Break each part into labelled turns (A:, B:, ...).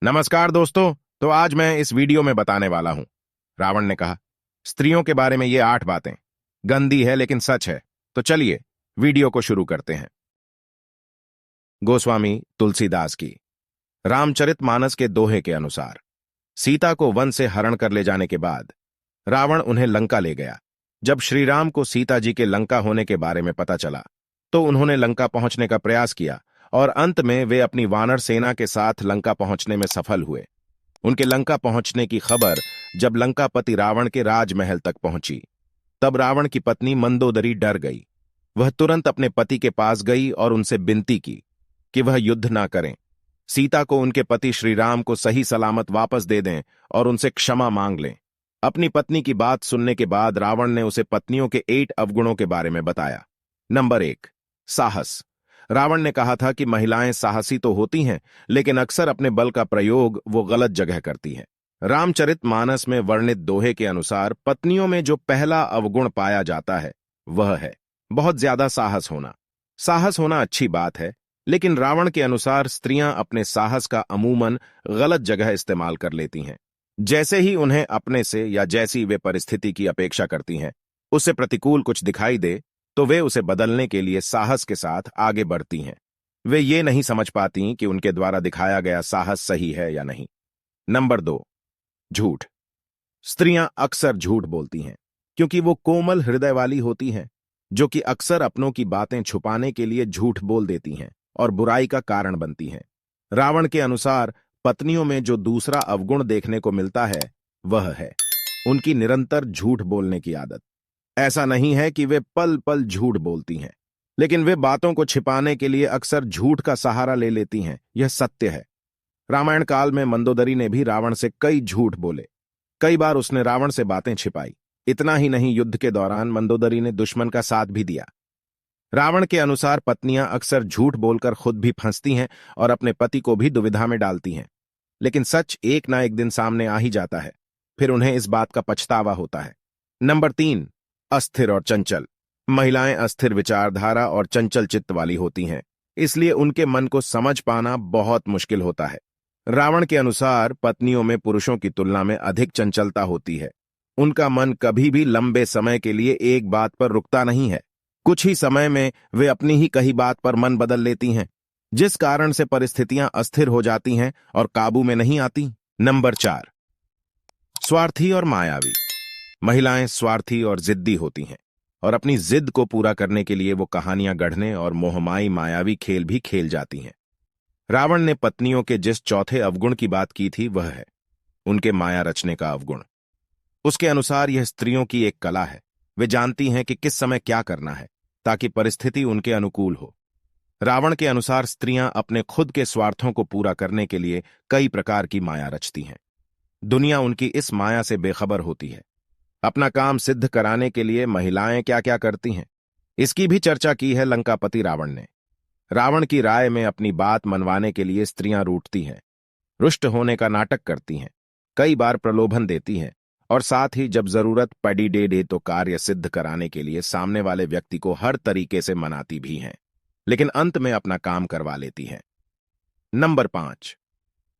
A: नमस्कार दोस्तों। तो आज मैं इस वीडियो में बताने वाला हूं। रावण ने कहा, स्त्रियों के बारे में ये 8 बातें गंदी है लेकिन सच है। तो चलिए वीडियो को शुरू करते हैं। गोस्वामी तुलसीदास की रामचरितमानस के दोहे के अनुसार सीता को वन से हरण कर ले जाने के बाद रावण उन्हें लंका ले गया। जब श्री राम को सीता जी के लंका होने के बारे में पता चला तो उन्होंने लंका पहुंचने का प्रयास किया और अंत में वे अपनी वानर सेना के साथ लंका पहुंचने में सफल हुए। उनके लंका पहुंचने की खबर जब लंकापति रावण के राजमहल तक पहुंची तब रावण की पत्नी मंदोदरी डर गई। वह तुरंत अपने पति के पास गई और उनसे विनती की कि वह युद्ध ना करें, सीता को उनके पति श्री राम को सही सलामत वापस दे दें और उनसे क्षमा मांग लें। अपनी पत्नी की बात सुनने के बाद रावण ने उसे पत्नियों के 8 अवगुणों के बारे में बताया। नंबर 1, साहस। रावण ने कहा था कि महिलाएं साहसी तो होती हैं, लेकिन अक्सर अपने बल का प्रयोग वो गलत जगह करती हैं। रामचरितमानस में वर्णित दोहे के अनुसार पत्नियों में जो पहला अवगुण पाया जाता है वह है बहुत ज्यादा साहस होना। साहस होना अच्छी बात है, लेकिन रावण के अनुसार स्त्रियां अपने साहस का अमूमन गलत जगह इस्तेमाल कर लेती हैं। जैसे ही उन्हें अपने से या जैसी वे परिस्थिति की अपेक्षा करती हैं उससे प्रतिकूल कुछ दिखाई दे तो वे उसे बदलने के लिए साहस के साथ आगे बढ़ती हैं। वे ये नहीं समझ पाती कि उनके द्वारा दिखाया गया साहस सही है या नहीं। नंबर 2, झूठ। स्त्रियां अक्सर झूठ बोलती हैं क्योंकि वो कोमल हृदय वाली होती हैं, जो कि अक्सर अपनों की बातें छुपाने के लिए झूठ बोल देती हैं और बुराई का कारण बनती हैं। रावण के अनुसार पत्नियों में जो दूसरा अवगुण देखने को मिलता है वह है उनकी निरंतर झूठ बोलने की आदत। ऐसा नहीं है कि वे पल पल झूठ बोलती हैं, लेकिन वे बातों को छिपाने के लिए अक्सर झूठ का सहारा ले लेती हैं। यह सत्य है। रामायण काल में मंदोदरी ने भी रावण से कई झूठ बोले। कई बार उसने रावण से बातें छिपाई। इतना ही नहीं, युद्ध के दौरान मंदोदरी ने दुश्मन का साथ भी दिया। रावण के अनुसार पत्नियां अक्सर झूठ बोलकर खुद भी फंसती हैं और अपने पति को भी दुविधा में डालती हैं। लेकिन सच एक ना एक दिन सामने आ ही जाता है, फिर उन्हें इस बात का पछतावा होता है। नंबर 3, अस्थिर और चंचल। महिलाएं अस्थिर विचारधारा और चंचल चित्त वाली होती हैं, इसलिए उनके मन को समझ पाना बहुत मुश्किल होता है। रावण के अनुसार पत्नियों में पुरुषों की तुलना में अधिक चंचलता होती है। उनका मन कभी भी लंबे समय के लिए एक बात पर रुकता नहीं है। कुछ ही समय में वे अपनी ही कही बात पर मन बदल लेती हैं, जिस कारण से परिस्थितियां अस्थिर हो जाती हैं और काबू में नहीं आती। नंबर 4, स्वार्थी और मायावी। महिलाएं स्वार्थी और जिद्दी होती हैं और अपनी जिद को पूरा करने के लिए वो कहानियां गढ़ने और मोहमाई मायावी खेल भी खेल जाती हैं। रावण ने पत्नियों के जिस चौथे अवगुण की बात की थी वह है उनके माया रचने का अवगुण। उसके अनुसार यह स्त्रियों की एक कला है। वे जानती हैं कि किस समय क्या करना है ताकि परिस्थिति उनके अनुकूल हो। रावण के अनुसार स्त्रियां अपने खुद के स्वार्थों को पूरा करने के लिए कई प्रकार की माया रचती हैं। दुनिया उनकी इस माया से बेखबर होती है। अपना काम सिद्ध कराने के लिए महिलाएं क्या क्या करती हैं, इसकी भी चर्चा की है लंकापति रावण ने। रावण की राय में अपनी बात मनवाने के लिए स्त्रियां रूठती हैं, रुष्ट होने का नाटक करती हैं, कई बार प्रलोभन देती हैं और साथ ही जब जरूरत पड़ी दे तो कार्य सिद्ध कराने के लिए सामने वाले व्यक्ति को हर तरीके से मनाती भी हैं, लेकिन अंत में अपना काम करवा लेती हैं। नंबर 5,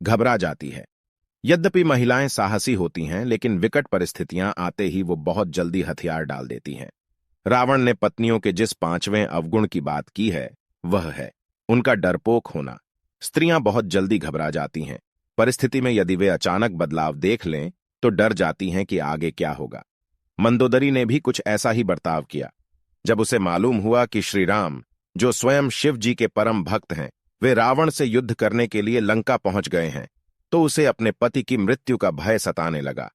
A: घबरा जाती है। यद्यपि महिलाएं साहसी होती हैं, लेकिन विकट परिस्थितियां आते ही वो बहुत जल्दी हथियार डाल देती हैं। रावण ने पत्नियों के जिस 5वें अवगुण की बात की है वह है उनका डरपोक होना। स्त्रियां बहुत जल्दी घबरा जाती हैं। परिस्थिति में यदि वे अचानक बदलाव देख लें तो डर जाती हैं कि आगे क्या होगा। मंदोदरी ने भी कुछ ऐसा ही बर्ताव किया। जब उसे मालूम हुआ कि श्री राम, जो स्वयं शिव जी के परम भक्त हैं, वे रावण से युद्ध करने के लिए लंका पहुंच गए हैं, तो उसे अपने पति की मृत्यु का भय सताने लगा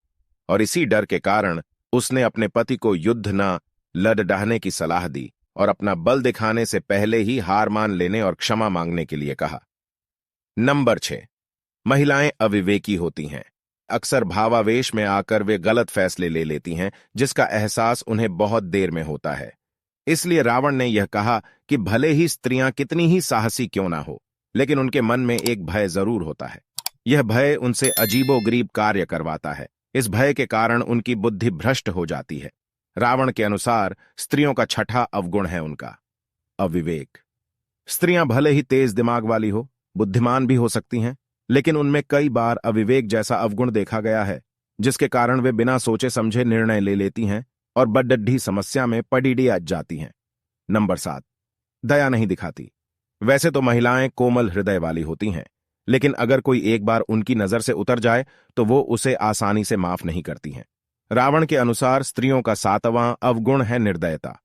A: और इसी डर के कारण उसने अपने पति को युद्ध न लड़ डाहने की सलाह दी और अपना बल दिखाने से पहले ही हार मान लेने और क्षमा मांगने के लिए कहा। नंबर 6, महिलाएं अविवेकी होती हैं। अक्सर भावावेश में आकर वे गलत फैसले ले लेती हैं, जिसका एहसास उन्हें बहुत देर में होता है। इसलिए रावण ने यह कहा कि भले ही स्त्रियां कितनी ही साहसी क्यों ना हो, लेकिन उनके मन में एक भय जरूर होता है। यह भय उनसे अजीबोगरीब कार्य करवाता है। इस भय के कारण उनकी बुद्धि भ्रष्ट हो जाती है। रावण के अनुसार स्त्रियों का 6ठा अवगुण है उनका अविवेक। स्त्रियां भले ही तेज दिमाग वाली हो, बुद्धिमान भी हो सकती हैं, लेकिन उनमें कई बार अविवेक जैसा अवगुण देखा गया है, जिसके कारण वे बिना सोचे समझे निर्णय ले लेती हैं और बड्ढी समस्या में पडीडी अज जाती हैं। नंबर 7, दया नहीं दिखाती। वैसे तो महिलाएं कोमल हृदय वाली होती हैं, लेकिन अगर कोई एक बार उनकी नजर से उतर जाए तो वो उसे आसानी से माफ नहीं करती हैं। रावण के अनुसार स्त्रियों का 7वां अवगुण है निर्दयता।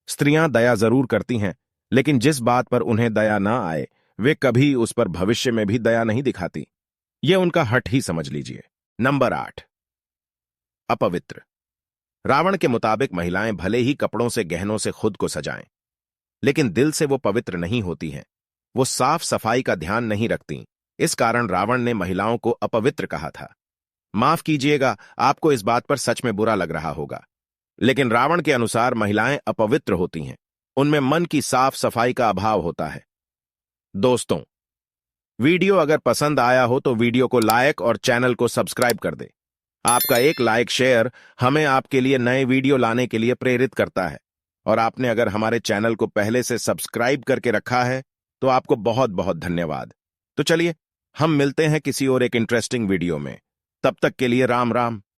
A: स्त्रियां दया जरूर करती हैं, लेकिन जिस बात पर उन्हें दया ना आए वे कभी उस पर भविष्य में भी दया नहीं दिखाती। ये उनका हट ही समझ लीजिए। नंबर 8, अपवित्र। रावण के मुताबिक महिलाएं भले ही कपड़ों से गहनों से खुद को सजाएं, लेकिन दिल से वो पवित्र नहीं होती हैं। वो साफ सफाई का ध्यान नहीं रखती। इस कारण रावण ने महिलाओं को अपवित्र कहा था। माफ कीजिएगा, आपको इस बात पर सच में बुरा लग रहा होगा, लेकिन रावण के अनुसार महिलाएं अपवित्र होती हैं। उनमें मन की साफ सफाई का अभाव होता है। दोस्तों, वीडियो अगर पसंद आया हो तो वीडियो को लाइक और चैनल को सब्सक्राइब कर दे। आपका एक लाइक शेयर हमें आपके लिए नए वीडियो लाने के लिए प्रेरित करता है। और आपने अगर हमारे चैनल को पहले से सब्सक्राइब करके रखा है तो आपको बहुत बहुत धन्यवाद। तो चलिए हम मिलते हैं किसी और एक इंटरेस्टिंग वीडियो में। तब तक के लिए राम राम।